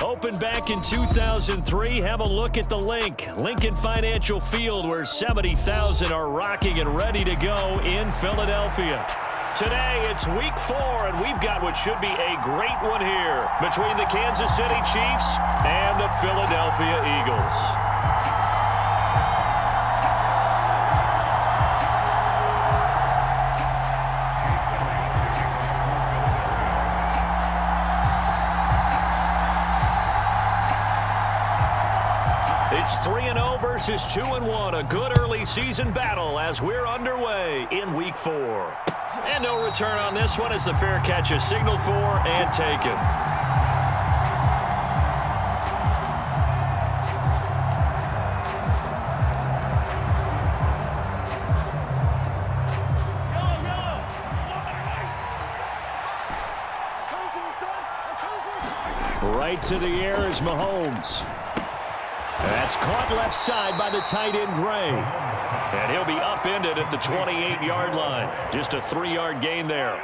Opened back in 2003, have a look at the link. Lincoln Financial Field, where 70,000 are rocking and ready to go in Philadelphia. Today, it's week 4, and we've got what should be a great one here between the Kansas City Chiefs and the Philadelphia Eagles. It's 3-0 versus 2-1, a good early season battle as we're underway in week 4. And no return on this one as the fair catch is signaled for and taken. Right to the air is Mahomes. That's caught left side by the tight end Gray. And he'll be upended at the 28-yard line. Just a 3-yard gain there.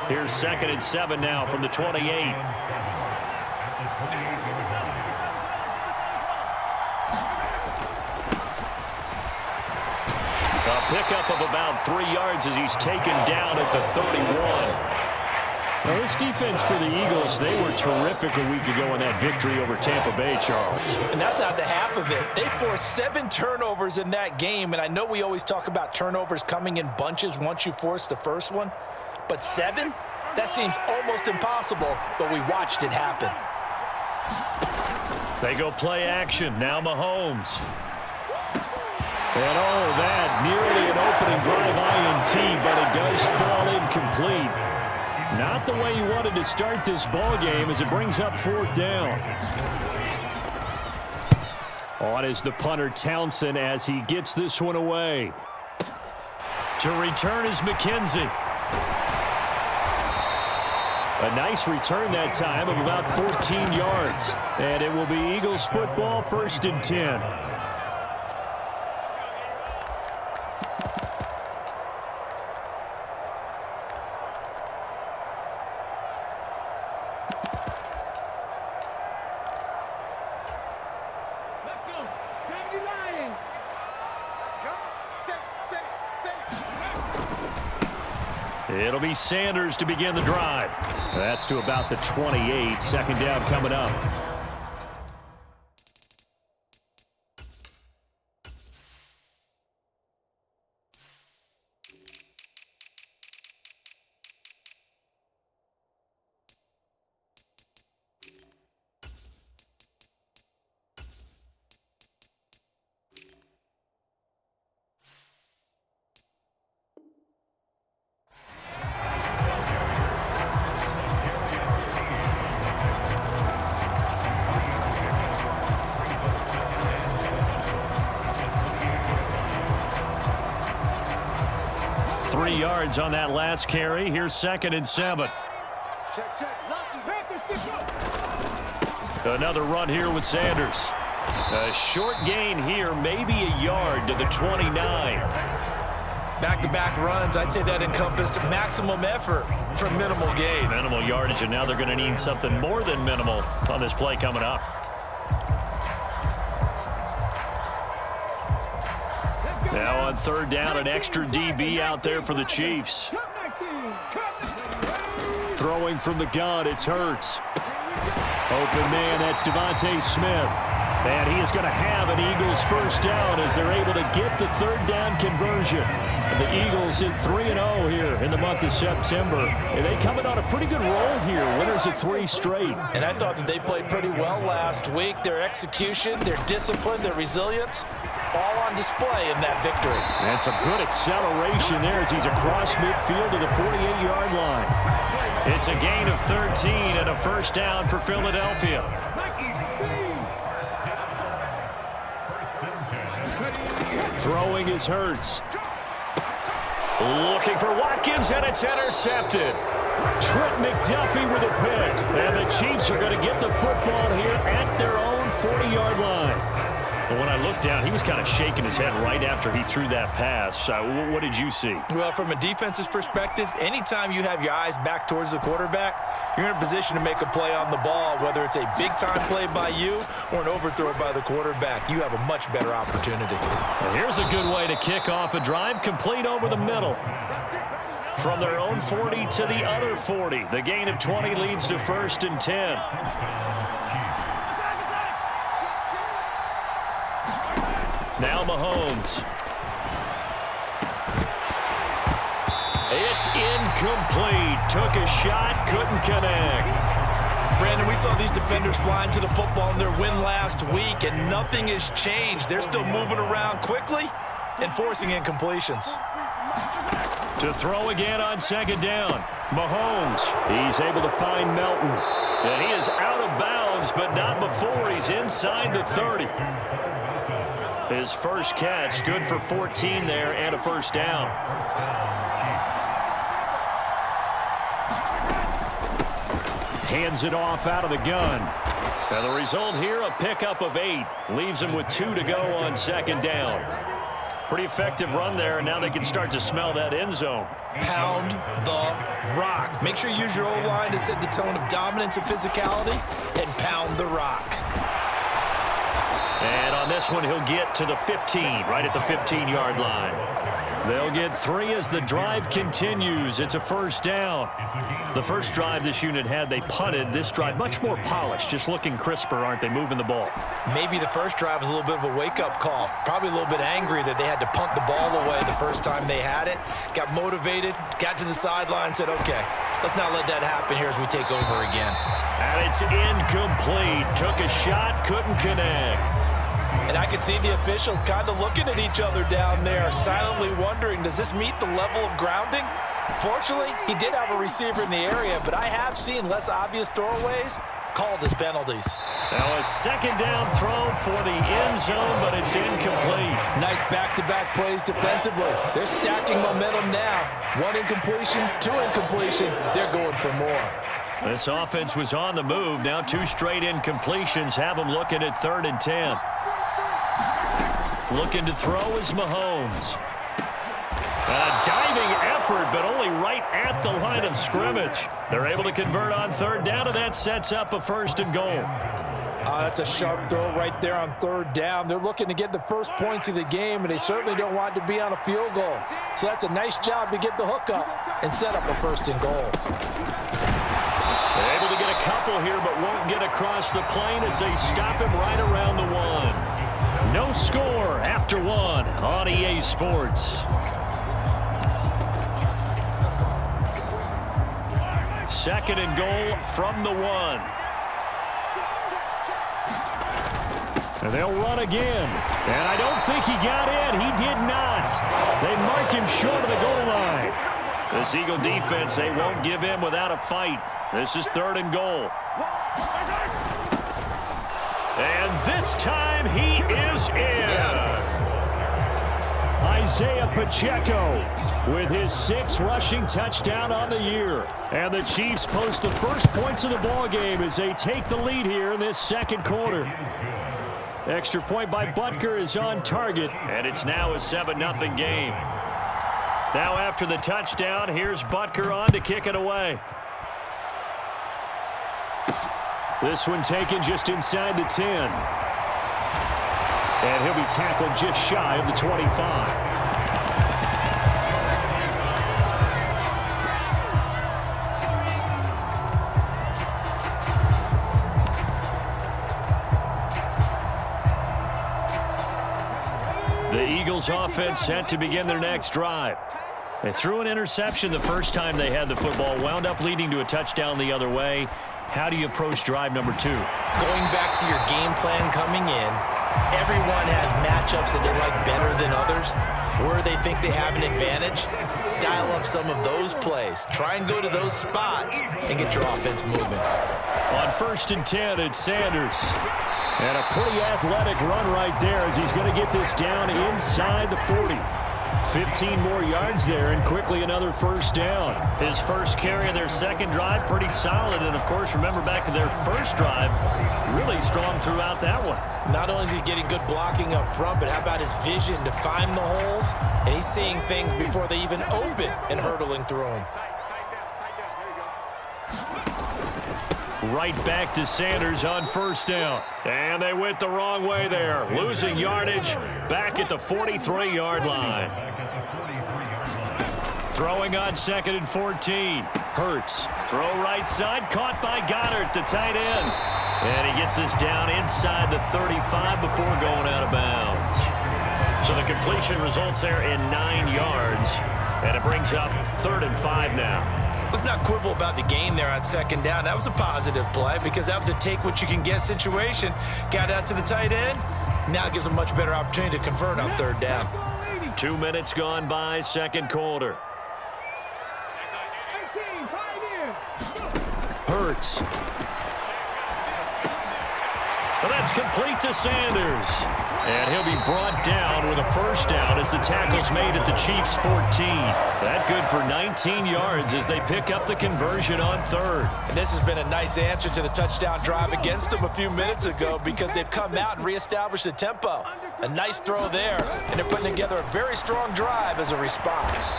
Here's 2nd and 7 now from the 28. A pickup of about 3 yards as he's taken down at the 31. Now, this defense for the Eagles, they were terrific a week ago in that victory over Tampa Bay, Charles. And that's not the half of it. They forced 7 turnovers in that game, and I know we always talk about turnovers coming in bunches once you force the first one, but 7? That seems almost impossible, but we watched it happen. They go play action. Now Mahomes. And oh, that nearly an opening drive INT, but it does fall incomplete. Not the way you wanted to start this ball game as it brings up 4th down. On is the punter Townsend as he gets this one away. To return is McKenzie. A nice return that time of about 14 yards. And it will be Eagles football, 1st and 10. It'll be Sanders to begin the drive. That's to about the 28. 2nd down coming up. Yards on that last carry. Here's 2nd and 7. Another run here with Sanders. A short gain here, maybe a yard to the 29. Back-to-back runs, I'd say that encompassed maximum effort for minimal gain. Minimal yardage, and now they're going to need something more than minimal on this play coming up. Now on 3rd down, an extra DB out there for the Chiefs. Throwing from the gun, it's Hurts. Open man, that's Devontae Smith. And he is going to have an Eagles 1st down as they're able to get the 3rd down conversion. The Eagles hit 3-0 here in the month of September. And they coming on a pretty good roll here, winners of 3 straight. And I thought that they played pretty well last week. Their execution, their discipline, their resilience, all on display in that victory. And some good acceleration there as he's across midfield to the 48-yard line. It's a gain of 13 and a 1st down for Philadelphia. Throwing is Hurts. Looking for Watkins, and it's intercepted. Trent McDuffie with a pick. And the Chiefs are going to get the football here at their own 40-yard line. Well, when I looked down, he was kind of shaking his head right after he threw that pass. What did you see? Well, from a defense's perspective, anytime you have your eyes back towards the quarterback, you're in a position to make a play on the ball, whether it's a big-time play by you or an overthrow by the quarterback. You have a much better opportunity. And here's a good way to kick off a drive, complete over the middle. From their own 40 to the other 40. The gain of 20 leads to 1st and 10. Now Mahomes. It's incomplete. Took a shot, couldn't connect. Brandon, we saw these defenders flying to the football in their win last week, and nothing has changed. They're still moving around quickly and forcing incompletions. To throw again on 2nd down. Mahomes. He's able to find Melton. And he is out of bounds, but not before he's inside the 30. His first catch, good for 14 there and a 1st down. Hands it off out of the gun. And the result here, a pickup of 8. Leaves him with 2 to go on 2nd down. Pretty effective run there, and now they can start to smell that end zone. Pound the rock. Make sure you use your O-line to set the tone of dominance and physicality, and pound the rock. And on this one, he'll get to the 15, right at the 15-yard line. They'll get 3 as the drive continues. It's a 1st down. The first drive this unit had, they punted. This drive, much more polished, just looking crisper, aren't they, moving the ball? Maybe the first drive was a little bit of a wake-up call. Probably a little bit angry that they had to punt the ball away the first time they had it. Got motivated, got to the sideline, said, okay, let's not let that happen here as we take over again. And it's incomplete. Took a shot, couldn't connect. And I can see the officials kind of looking at each other down there, silently wondering, does this meet the level of grounding? Fortunately, he did have a receiver in the area, but I have seen less obvious throwaways called as penalties. Now a 2nd down throw for the end zone, but it's incomplete. Nice back-to-back plays defensively. They're stacking momentum now. 1 incompletion, 2 incompletion. They're going for more. This offense was on the move. Now 2 straight incompletions have them looking at 3rd and 10. Looking to throw is Mahomes. A diving effort, but only right at the line of scrimmage. They're able to convert on 3rd down, and that sets up a 1st and goal. That's a sharp throw right there on 3rd down. They're looking to get the first points of the game, and they certainly don't want to be on a field goal. So that's a nice job to get the hook up and set up a 1st and goal. They're able to get a couple here, but won't get across the plane as they stop him right around the 1. No score after 1 on EA Sports. 2nd and goal from the 1. And they'll run again. And I don't think he got in. He did not. They mark him short of the goal line. This Eagle defense, they won't give in without a fight. This is 3rd and goal. And this time he is in. Yes. Isaiah Pacheco with his 6th rushing touchdown on the year. And the Chiefs post the first points of the ball game as they take the lead here in this 2nd quarter. Extra point by Butker is on target, and it's now a 7-0 game. Now after the touchdown, here's Butker on to kick it away. This one taken just inside the 10. And he'll be tackled just shy of the 25. The Eagles offense set to begin their next drive. They threw an interception the first time they had the football, wound up leading to a touchdown the other way. How do you approach drive number 2? Going back to your game plan coming in, everyone has matchups that they like better than others. Where they think they have an advantage, dial up some of those plays. Try and go to those spots and get your offense moving. On 1st and 10, it's Sanders. And a pretty athletic run right there as he's going to get this down inside the 40. 15 more yards there, and quickly another 1st down. His first carry of their 2nd drive, pretty solid. And, of course, remember back to their first drive, really been strong throughout that one. Not only is he getting good blocking up front, but how about his vision to find the holes? And he's seeing things before they even open and hurdling through them. Right back to Sanders on first down. And they went the wrong way there. Losing yardage back at the 43-yard line. Throwing on 2nd and 14. Hurts. Throw right side. Caught by Goddard, the tight end. And he gets us down inside the 35 before going out of bounds. So the completion results there in 9 yards. And it brings up 3rd and 5 now. Let's not quibble about the gain there on 2nd down. That was a positive play because that was a take-what-you-can-get situation. Got out to the tight end. Now it gives a much better opportunity to convert on 3rd down. 2 minutes gone by, 2nd quarter. Hurts. Well, that's complete to Sanders. And he'll be brought down with a first down as the tackle's made at the Chiefs' 14. That good for 19 yards as they pick up the conversion on 3rd. And this has been a nice answer to the touchdown drive against them a few minutes ago because they've come out and reestablished the tempo. A nice throw there, and they're putting together a very strong drive as a response.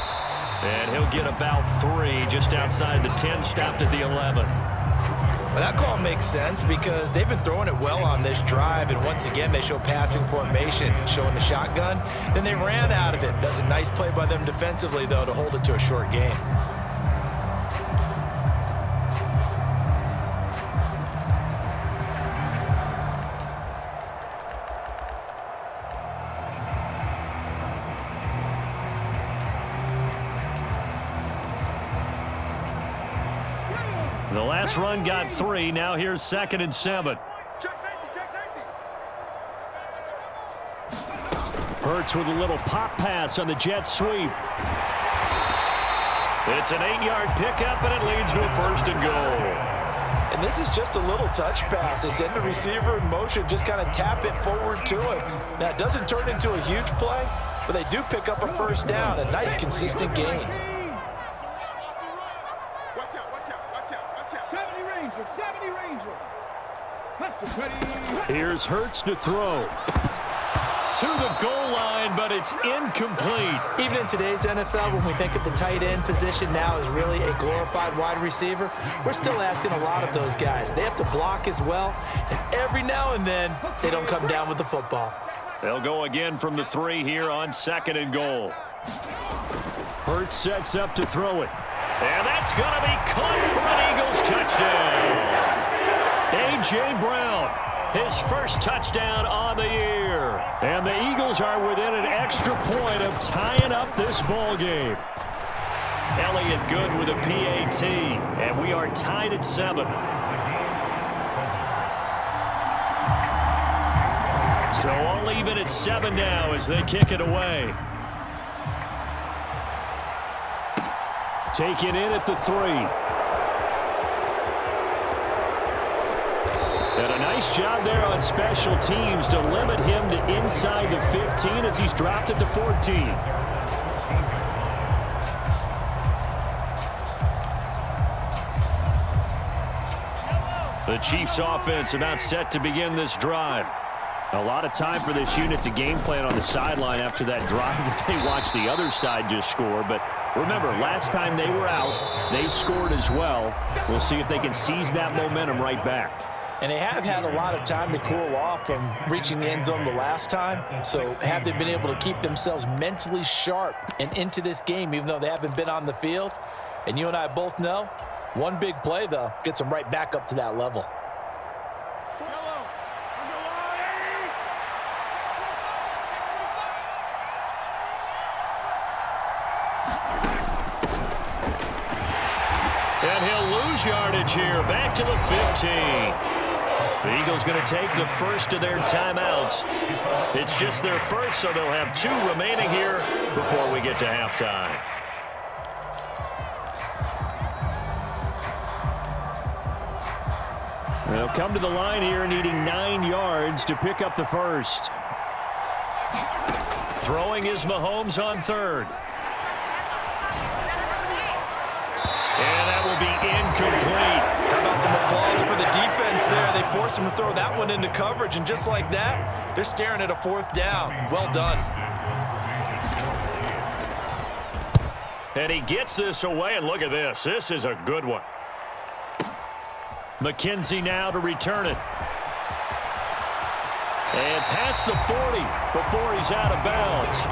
And he'll get about 3 just outside the 10, stopped at the 11. Well, that call makes sense because they've been throwing it well on this drive, and once again they show passing formation, showing the shotgun. Then they ran out of it. That was a nice play by them defensively, though, to hold it to a short game. The last run got 3. Now here's 2nd and 7. Hurts with a little pop pass on the jet sweep. It's an 8-yard pickup, and it leads to a 1st and goal. And this is just a little touch pass. They send the receiver in motion, just kind of tap it forward to him. Now, it doesn't turn into a huge play, but they do pick up a first down. A nice, consistent gain. Here's Hurts to throw. To the goal line, but it's incomplete. Even in today's NFL, when we think of the tight end position now as really a glorified wide receiver, we're still asking a lot of those guys. They have to block as well, and every now and then, they don't come down with the football. They'll go again from the 3 here on 2nd and goal. Hurts sets up to throw it. And that's going to be caught for an Eagles touchdown. A.J. Brown, his first touchdown on the year. And the Eagles are within an extra point of tying up this ball game. Elliott good with a PAT, and we are tied at 7. So all even at 7 now as they kick it away. Taken in at the 3. And a nice job there on special teams to limit him to inside the 15 as he's dropped at the 14. The Chiefs offense about set to begin this drive. A lot of time for this unit to game plan on the sideline after that drive that they watched the other side just score. But remember, last time they were out, they scored as well. We'll see if they can seize that momentum right back. And they have had a lot of time to cool off from reaching the end zone the last time. So have they been able to keep themselves mentally sharp and into this game, even though they haven't been on the field? And you and I both know, one big play, though, gets them right back up to that level. And he'll lose yardage here, back to the 15. The Eagles going to take the first of their timeouts. It's just their first, so they'll have 2 remaining here before we get to halftime. They'll come to the line here needing 9 yards to pick up the first. Throwing is Mahomes on 3rd. And that will be incomplete. How about Some applause for the defense there. They forced him to throw that one into coverage, and just like that, they're staring at a 4th down. Well done. And he gets this away, and look at this. This is a good one. McKenzie now to return it. And past the 40 before he's out of bounds.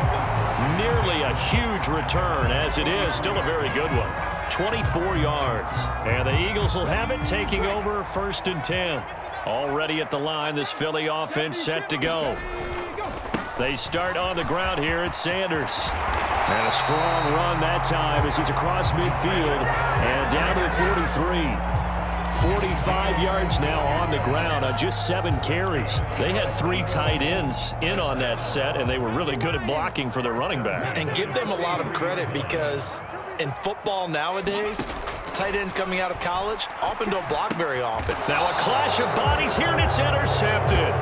Nearly a huge return, as it is. Still a very good one. 24 yards. And the Eagles will have it, taking over 1st and 10. Already at the line, this Philly offense set to go. They start on the ground here at Sanders. And a strong run that time as he's across midfield and down to the 43. 45 yards now on the ground on just 7 carries. They had 3 tight ends in on that set, and they were really good at blocking for their running back. And give them a lot of credit, because in football nowadays, tight ends coming out of college often don't block very often. Now a clash of bodies here, and it's intercepted.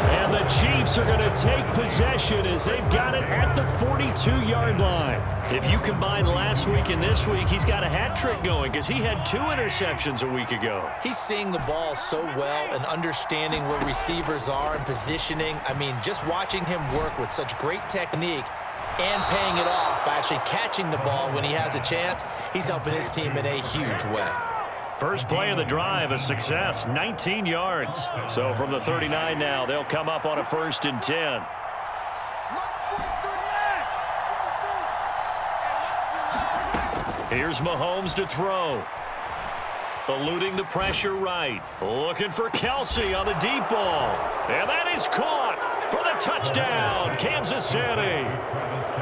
And the Chiefs are going to take possession as they've got it at the 42-yard line. If you combine last week and this week, he's got a hat trick going because he had 2 interceptions a week ago. He's seeing the ball so well and understanding where receivers are and positioning. I mean, just watching him work with such great technique and paying it off by actually catching the ball when he has a chance, he's helping his team in a huge way. First play of the drive, a success, 19 yards. So from the 39 now, they'll come up on a 1st and 10. Here's Mahomes to throw. Eluding the pressure right. Looking for Kelsey on the deep ball. And that is caught for the touchdown, Kansas City.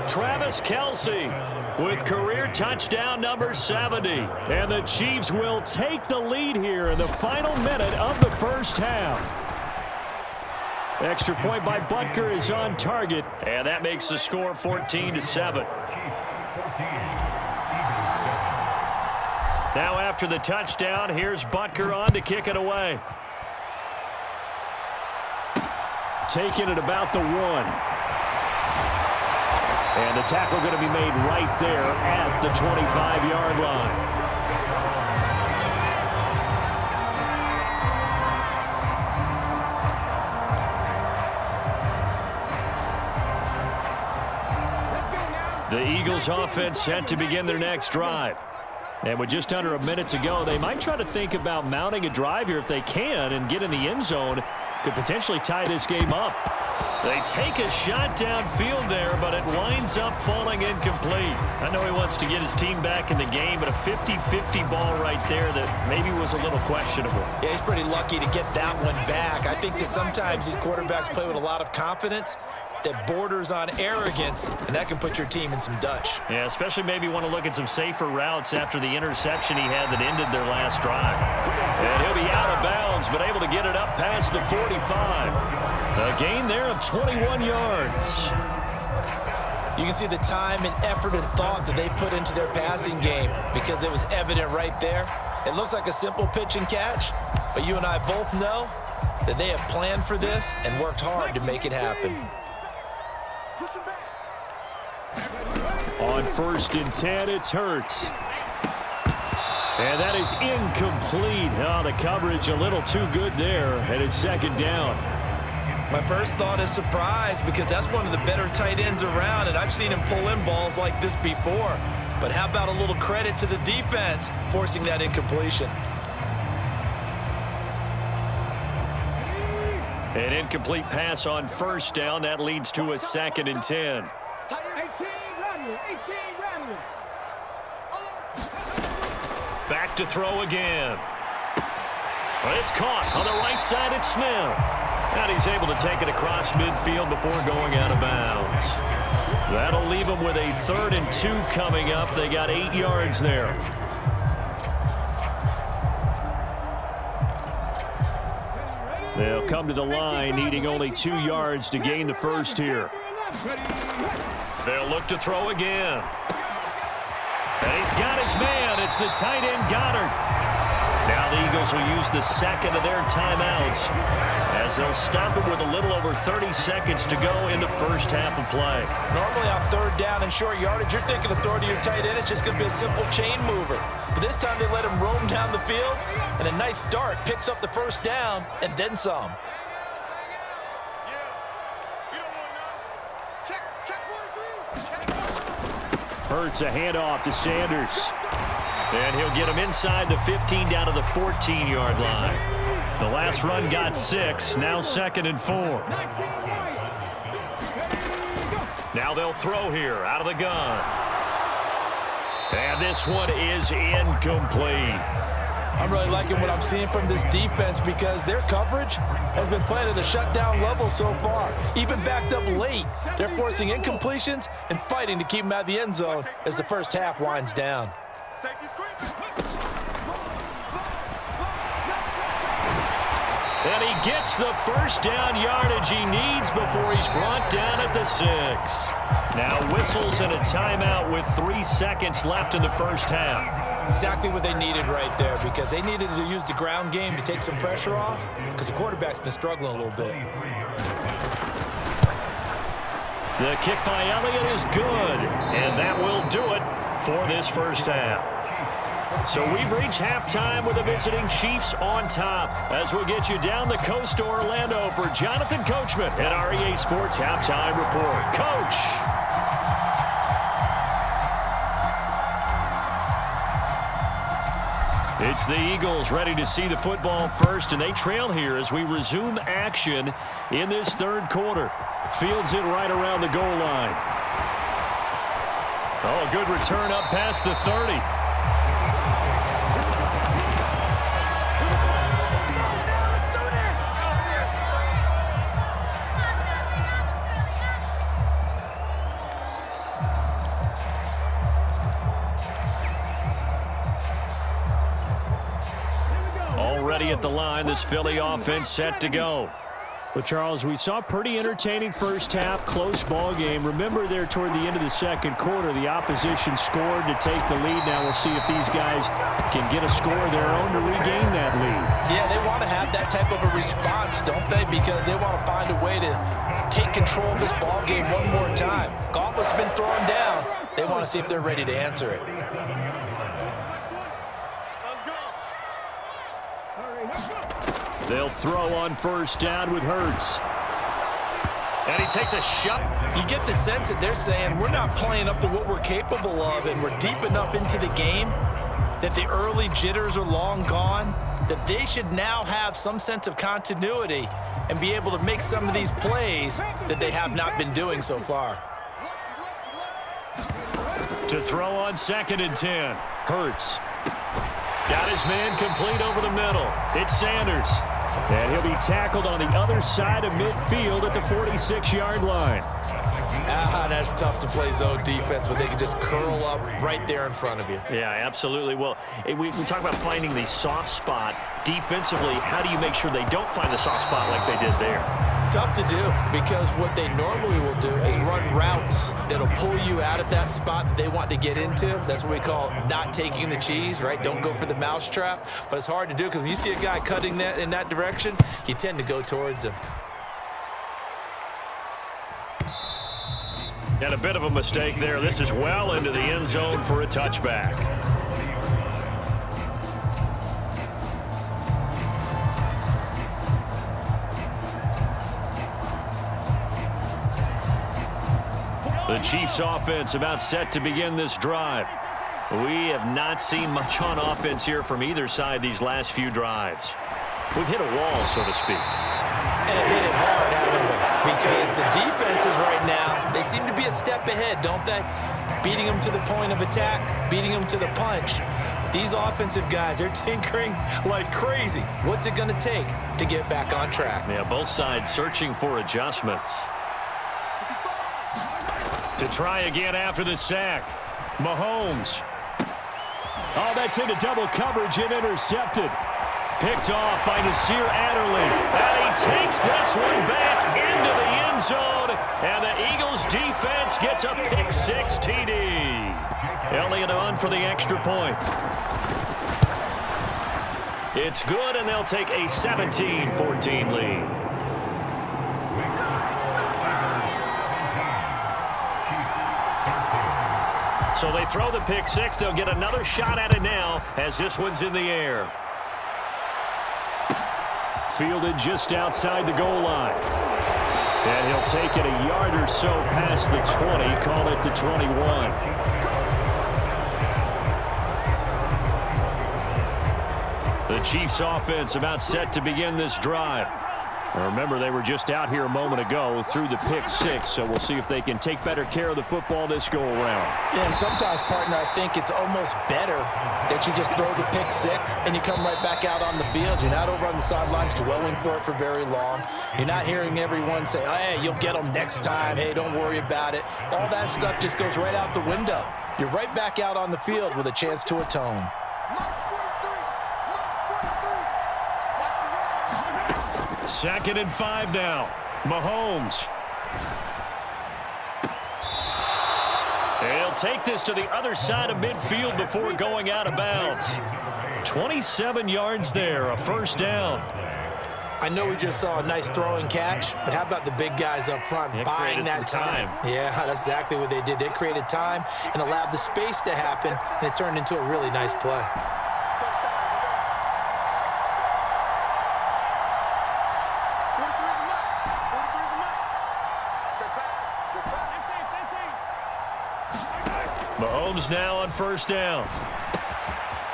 Travis Kelsey with career touchdown number 70. And the Chiefs will take the lead here in the final minute of the first half. Extra point by Butker is on target, and that makes the score 14-7. Now after the touchdown, here's Butker on to kick it away. Taking it about the 1. And the tackle going to be made right there at the 25-yard line. The Eagles offense set to begin their next drive. And with just under a minute to go, they might try to think about mounting a drive here if they can and get in the end zone. Could potentially tie this game up. They take a shot downfield there, but it winds up falling incomplete. I know he wants to get his team back in the game, but a 50-50 ball right there that maybe was a little questionable. Yeah, he's pretty lucky to get that one back. I think that sometimes these quarterbacks play with a lot of confidence that borders on arrogance, and that can put your team in some Dutch. Yeah, especially maybe want to look at some safer routes after the interception he had that ended their last drive. And he'll be out of bounds, but able to get it up past the 45. A gain there of 21 yards. You can see the time and effort and thought that they put into their passing game because it was evident right there. It looks like a simple pitch and catch, but you and I both know that they have planned for this and worked hard to make it happen. On 1st and 10, it's Hurts. And that is incomplete. Oh, the coverage a little too good there, and it's 2nd down. My first thought is surprise because that's one of the better tight ends around, and I've seen him pull in balls like this before. But how about a little credit to the defense forcing that incompletion? An incomplete pass on 1st down. That leads to a 2nd and 10. Back to throw again. But it's caught on the right side. It's Smith. And he's able to take it across midfield before going out of bounds. That'll leave them with a 3rd and 2 coming up. They got 8 yards there. They'll come to the line, needing only 2 yards to gain the first here. They'll look to throw again. And he's got his man. It's the tight end, Goddard. Now the Eagles will use the 2nd of their timeouts as as they'll stop it with a little over 30 seconds to go in the first half of play. Normally on third down and short yardage, you're thinking of throwing to your tight end. It's just going to be a simple chain mover. But this time they let him roam down the field, and a nice dart picks up the first down and then some. Hurts a handoff to Sanders. And he'll get him inside the 15 down to the 14-yard line. The last run got 6, now 2nd and 4. Now they'll throw here out of the gun. And this one is incomplete. I'm really liking what I'm seeing from this defense because their coverage has been playing at a shutdown level so far. Even backed up late, they're forcing incompletions and fighting to keep them out of the end zone as the first half winds down. And he gets the first down yardage he needs before he's brought down at the 6. Now whistles and a timeout with 3 seconds left in the first half. Exactly what they needed right there because they needed to use the ground game to take some pressure off because the quarterback's been struggling a little bit. The kick by Elliott is good, and that will do it for this first half. So we've reached halftime with the visiting Chiefs on top as we'll get you down the coast to Orlando for Jonathan Coachman at our EA Sports Halftime Report. Coach! It's the Eagles ready to see the football first, and they trail here as we resume action in this third quarter. Fields it right around the goal line. Oh, good return up past the 30. Already at the line, this Philly offense set to go. Well, Charles, we saw a pretty entertaining first half, close ball game. Remember there toward the end of the second quarter, the opposition scored to take the lead. Now we'll see if these guys can get a score of their own to regain that lead. Yeah, they want to have that type of a response, don't they? Because they want to find a way to take control of this ball game one more time. Gauntlet's been thrown down. They want to see if they're ready to answer it. They'll throw on first down with Hurts. And he takes a shot. You get the sense that they're saying we're not playing up to what we're capable of, and we're deep enough into the game that the early jitters are long gone, that they should now have some sense of continuity and be able to make some of these plays that they have not been doing so far. To throw on 2nd and 10. Hurts. Got his man complete over the middle. It's Sanders. And he'll be tackled on the other side of midfield at the 46-yard line. That's tough to play zone defense when they can just curl up right there in front of you. Yeah, absolutely. Well, we talk about finding the soft spot. Defensively, how do you make sure they don't find the soft spot like they did there? Tough to do because what they normally will do is run routes that'll pull you out of that spot that they want to get into. That's what we call not taking the cheese, right? Don't go for the mousetrap. But it's hard to do because when you see a guy cutting that in that direction, you tend to go towards him. And a bit of a mistake there. This is well into the end zone for a touchback. The Chiefs offense about set to begin this drive. We have not seen much on offense here from either side these last few drives. We've hit a wall, so to speak. And it hit it hard, haven't we? Because the defenses right now, they seem to be a step ahead, don't they? Beating them to the point of attack, beating them to the punch. These offensive guys are tinkering like crazy. What's it going to take to get back on track? Yeah, both sides searching for adjustments. To try again after the sack. Mahomes. Oh, that's into double coverage and intercepted. Picked off by Nasir Adderley. And he takes this one back into the end zone. And the Eagles defense gets a pick-6 TD. Elliott on for the extra point. It's good, and they'll take a 17-14 lead. So they throw the pick six. They'll get another shot at it now as this one's in the air. Fielded just outside the goal line. And he'll take it a yard or so past the 20, call it the 21. The Chiefs offense about set to begin this drive. Remember, they were just out here a moment ago through the pick six, so we'll see if they can take better care of the football this go-around. Yeah, and sometimes, partner, I think it's almost better that you just throw the pick six and you come right back out on the field. You're not over on the sidelines dwelling for it for very long. You're not hearing everyone say, oh, hey, you'll get them next time. Hey, don't worry about it. All that stuff just goes right out the window. You're right back out on the field with a chance to atone. Second and 5 now. Mahomes. He'll take this to the other side of midfield before going out of bounds. 27 yards there, a first down. I know we just saw a nice throwing catch, but how about the big guys up front buying that time? Yeah, that's exactly what they did. They created time and allowed the space to happen, and it turned into a really nice play. Mahomes now on first down.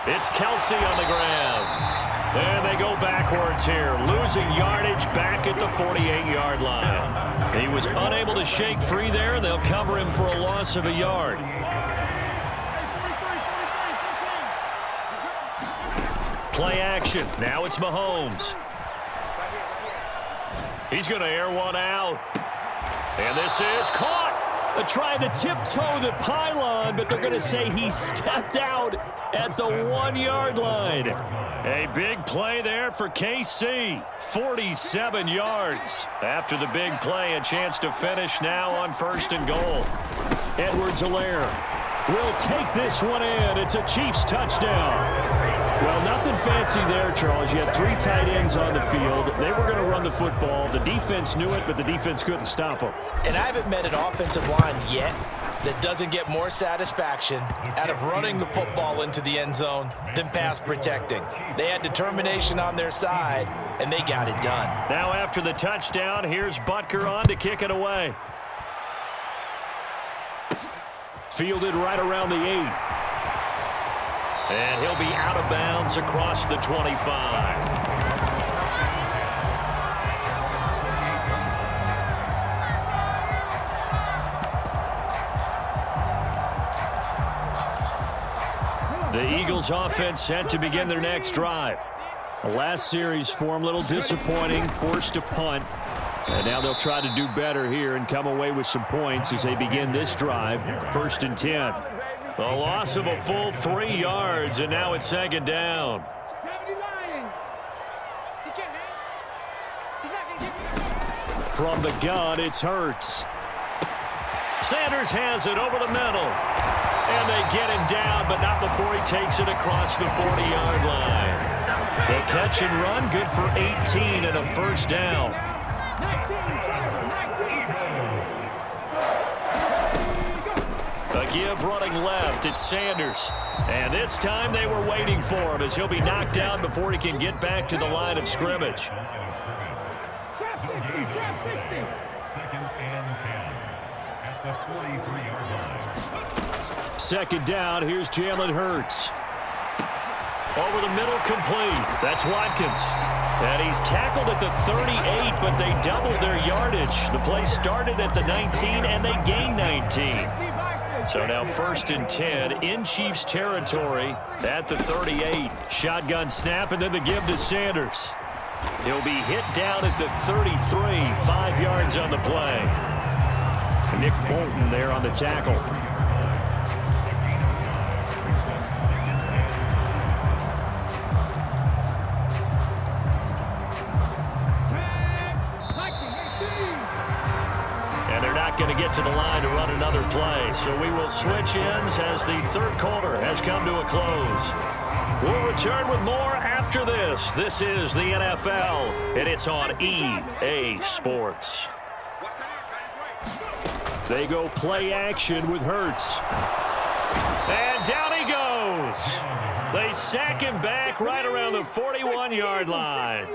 It's Kelsey on the ground. And they go backwards here, losing yardage back at the 48-yard line. He was unable to shake free there. They'll cover him for a loss of a yard. Play action. Now it's Mahomes. He's going to air one out. And this is caught. Trying to tiptoe the pylon, but they're going to say he stepped out at the 1-yard line. A big play there for KC. 47 yards. After the big play, a chance to finish now on first and goal. Edwards-Helaire will take this one in. It's a Chiefs touchdown. Well, nothing fancy there, Charles. You had 3 tight ends on the field. They were going to run the football. The defense knew it, but the defense couldn't stop them. And I haven't met an offensive line yet that doesn't get more satisfaction out of running the football into the end zone than pass protecting. They had determination on their side, and they got it done. Now after the touchdown, here's Butker on to kick it away. Fielded right around the 8. And he'll be out of bounds across the 25. The Eagles offense set to begin their next drive. The last series for them, a little disappointing, forced to punt. And now they'll try to do better here and come away with some points as they begin this drive, 1st and 10. The loss of a full 3 yards, and now it's second down. From the gun, it's Hurts. Sanders has it over the middle. And they get him down, but not before he takes it across the 40-yard line. The catch and run, good for 18 and a first down. A give running left, it's Sanders. And this time they were waiting for him as he'll be knocked down before he can get back to the line of scrimmage. Second down, here's Jalen Hurts. Over the middle, complete. That's Watkins. And he's tackled at the 38, but they doubled their yardage. The play started at the 19, and they gained 19. So now 1st and 10 in Chiefs territory at the 38. Shotgun snap, and then the give to Sanders. He'll be hit down at the 33, 5 yards on the play. Nick Bolton there on the tackle. Going to get to the line to run another play. So we will switch ends as the third quarter has come to a close. We'll return with more after this. This is the NFL, and it's on EA Sports. They go play action with Hurts. And down he goes. They sack him back right around the 41-yard line.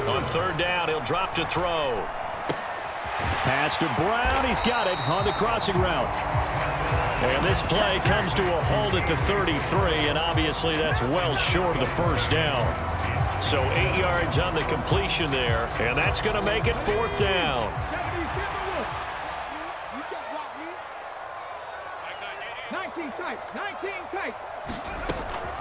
On third down, he'll drop to throw. Pass to Brown. He's got it on the crossing route. And this play comes to a halt at the 33, and obviously that's well short of the first down. So 8 yards on the completion there, and that's going to make it fourth down. 19 tight.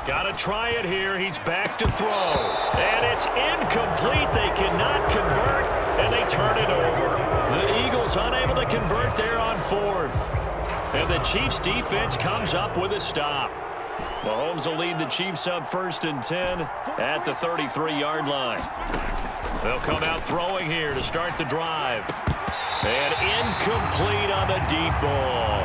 Got to try it here. He's back to throw. And it's incomplete. They cannot convert, and they turn it over. The Eagles unable to convert there on fourth. And the Chiefs defense comes up with a stop. Mahomes will lead the Chiefs up 1st and 10 at the 33-yard line. They'll come out throwing here to start the drive. And incomplete on the deep ball.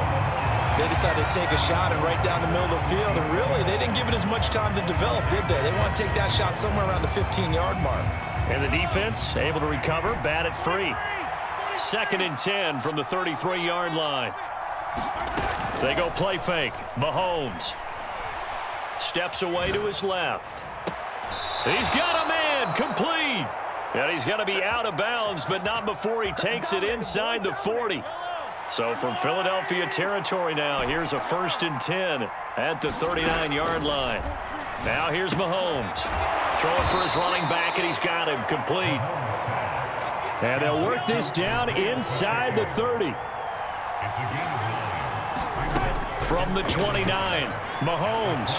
They decided to take a shot and right down the middle of the field, and really, they didn't give it as much time to develop, did they? They want to take that shot somewhere around the 15-yard mark. And the defense able to recover, bat it free. 2nd and 10 from the 33-yard line. They go play fake. Mahomes steps away to his left. He's got a man, complete. And he's going to be out of bounds, but not before he takes it inside the 40. So from Philadelphia territory now, here's a 1st and 10 at the 39-yard line. Now here's Mahomes. Throwing for his running back, and he's got him complete. And they'll work this down inside the 30. From the 29, Mahomes.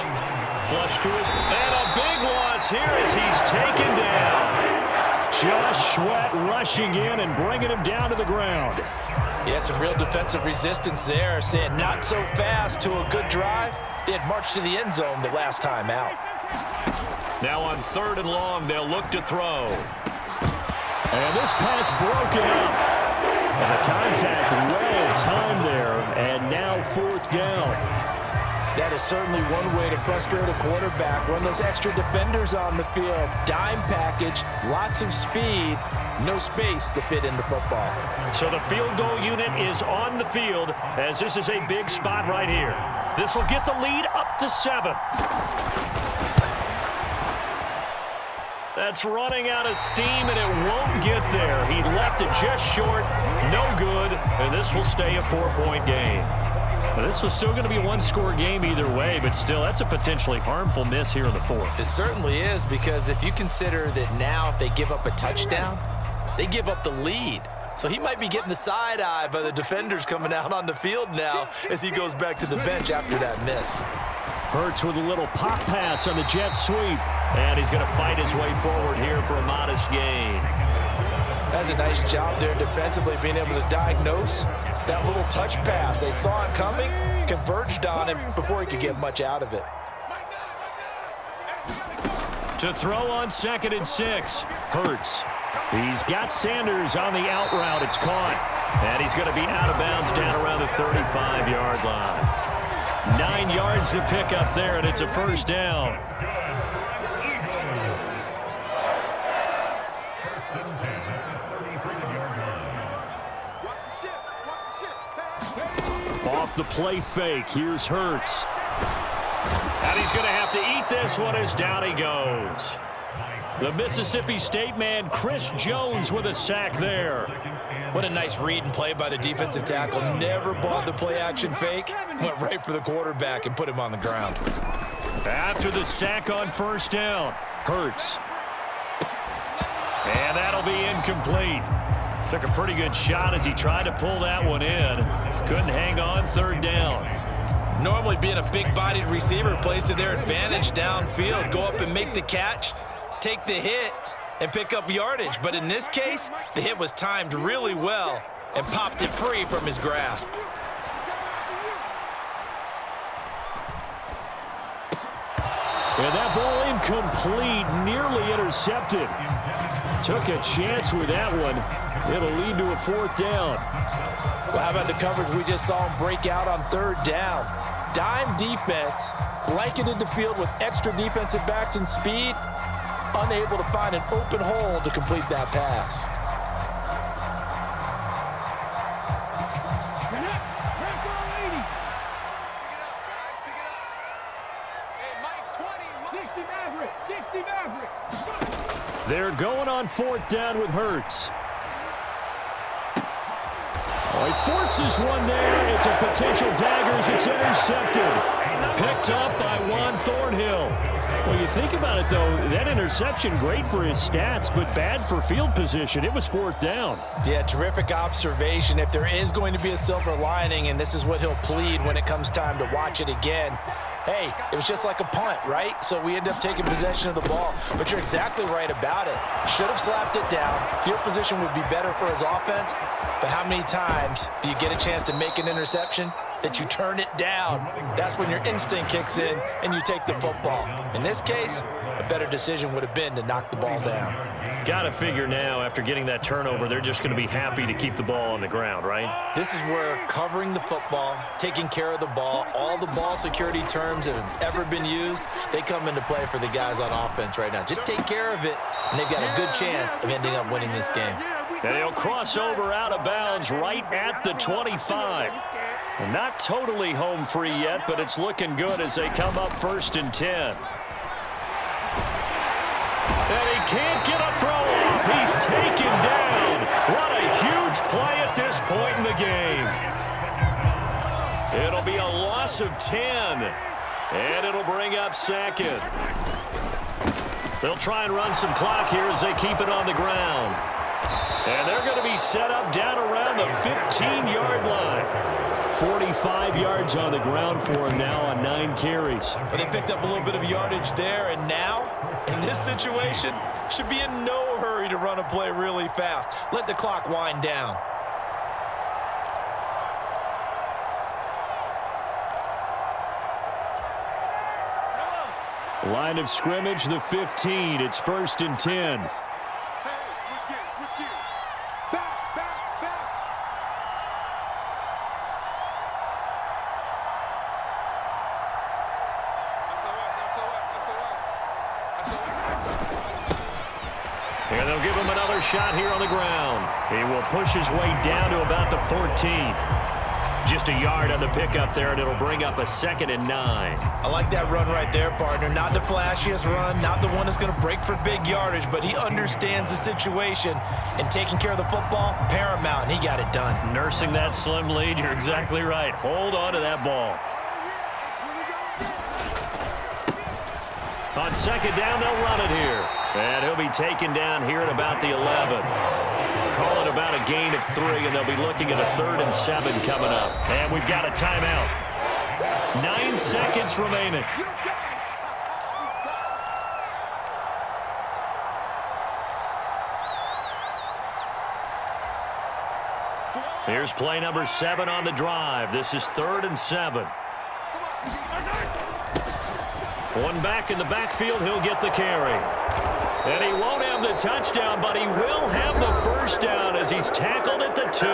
Flush to his... And a big loss here as he's taken down. Josh Sweat rushing in and bringing him down to the ground. Yeah, some real defensive resistance there, saying not so fast to a good drive. They had marched to the end zone the last time out. Now on 3rd and long, they'll look to throw. And this pass broken up. And the contact well timed there, and now 4th down. That is certainly one way to frustrate a quarterback. Run those extra defenders on the field. Dime package, lots of speed, no space to fit in the football. So the field goal unit is on the field as this is a big spot right here. This will get the lead up to 7. That's running out of steam, and it won't get there. He left it just short, no good, and this will stay a 4-point game. Now, this was still going to be a one-score game either way, but still, that's a potentially harmful miss here in the 4th. It certainly is, because if you consider that now if they give up a touchdown, they give up the lead. So he might be getting the side eye by the defenders coming out on the field now as he goes back to the bench after that miss. Hurts with a little pop pass on the jet sweep, and he's going to fight his way forward here for a modest gain. That's a nice job there defensively, being able to diagnose that little touch pass. They saw it coming, converged on him before he could get much out of it. To throw on 2nd and 6, Hurts. He's got Sanders on the out route. It's caught. And he's going to be out of bounds down around the 35-yard line. 9 yards to pick up there, and it's a 1st down. Off the play fake, here's Hurts. And he's going to have to eat this one as down he goes. The Mississippi State man, Chris Jones, with a sack there. What a nice read and play by the defensive tackle. Never bought the play-action fake. Went right for the quarterback and put him on the ground. After the sack on 1st down, Hurts. And that'll be incomplete. Took a pretty good shot as he tried to pull that one in. Couldn't hang on 3rd down. Normally being a big-bodied receiver plays to their advantage downfield. Go up and make the catch, take the hit, and pick up yardage. But in this case, the hit was timed really well and popped it free from his grasp. And that ball incomplete, nearly intercepted. Took a chance with that one. It'll lead to a 4th down. Well, how about the coverage we just saw him break out on 3rd down? Dime defense, blanketed the field with extra defensive backs and speed, unable to find an open hole to complete that pass. They're going on 4th down with Hurts. Oh, he forces one there. It's a potential dagger as it's intercepted. Picked up by Juan Thornhill. Well, you think about it, though, that interception, great for his stats, but bad for field position. It was 4th down. Yeah, terrific observation. If there is going to be a silver lining, and this is what he'll plead when it comes time to watch it again, hey, it was just like a punt, right? So we end up taking possession of the ball. But you're exactly right about it. Should have slapped it down. Field position would be better for his offense. But how many times do you get a chance to make an interception that you turn it down? That's when your instinct kicks in and you take the football. In this case, a better decision would have been to knock the ball down. Got to figure now, after getting that turnover, they're just going to be happy to keep the ball on the ground, right? This is where covering the football, taking care of the ball, all the ball security terms that have ever been used, they come into play for the guys on offense right now. Just take care of it, and they've got a good chance of ending up winning this game. And he'll cross over out of bounds right at the 25. And not totally home free yet, but it's looking good as they come up 1st and 10. And he can't get a throw off. He's taken down. What a huge play at this point in the game. It'll be a loss of 10. And it'll bring up 2nd. They'll try and run some clock here as they keep it on the ground. And they're going to be set up down around the 15-yard line. 45 yards on the ground for him now on 9 carries. But they picked up a little bit of yardage there, and now, in this situation, should be in no hurry to run a play really fast. Let the clock wind down. Line of scrimmage, the 15. It's 1st and 10. And they'll give him another shot here on the ground. He will push his way down to about the 14. Just a yard on the pickup there, and it'll bring up a 2nd and 9. I like that run right there, partner. Not the flashiest run, not the one that's going to break for big yardage, but he understands the situation, and taking care of the football, paramount, and he got it done. Nursing that slim lead, you're exactly right. Hold on to that ball. On 2nd down, they'll run it here. And he'll be taken down here at about the 11. Call it about a gain of 3, and they'll be looking at a 3rd and 7 coming up. And we've got a timeout. 9 seconds remaining. Here's play number 7 on the drive. This is 3rd and 7. One back in the backfield, he'll get the carry. And he won't have the touchdown, but he will have the 1st down as he's tackled at the 2.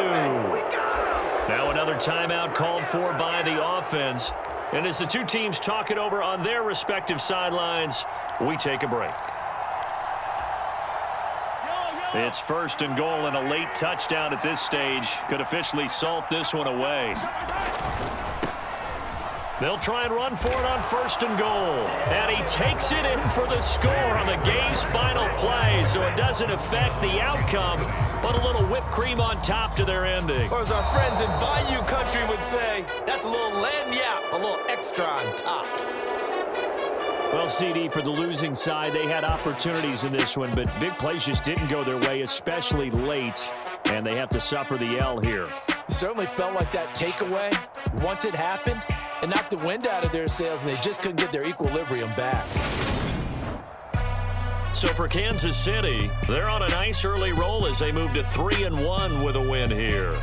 Now another timeout called for by the offense. And as the two teams talk it over on their respective sidelines, we take a break. It's 1st and goal, and a late touchdown at this stage could officially salt this one away. They'll try and run for it on 1st and goal. And he takes it in for the score on the game's final play, so it doesn't affect the outcome, but a little whipped cream on top to their ending. Or as our friends in Bayou country would say, that's a little lagniappe, a little extra on top. Well, CD, for the losing side, they had opportunities in this one, but big plays just didn't go their way, especially late, and they have to suffer the L here. It certainly felt like that takeaway, once it happened, it knocked the wind out of their sails, and they just couldn't get their equilibrium back. So for Kansas City, they're on a nice early roll as they move to 3-1 with a win here.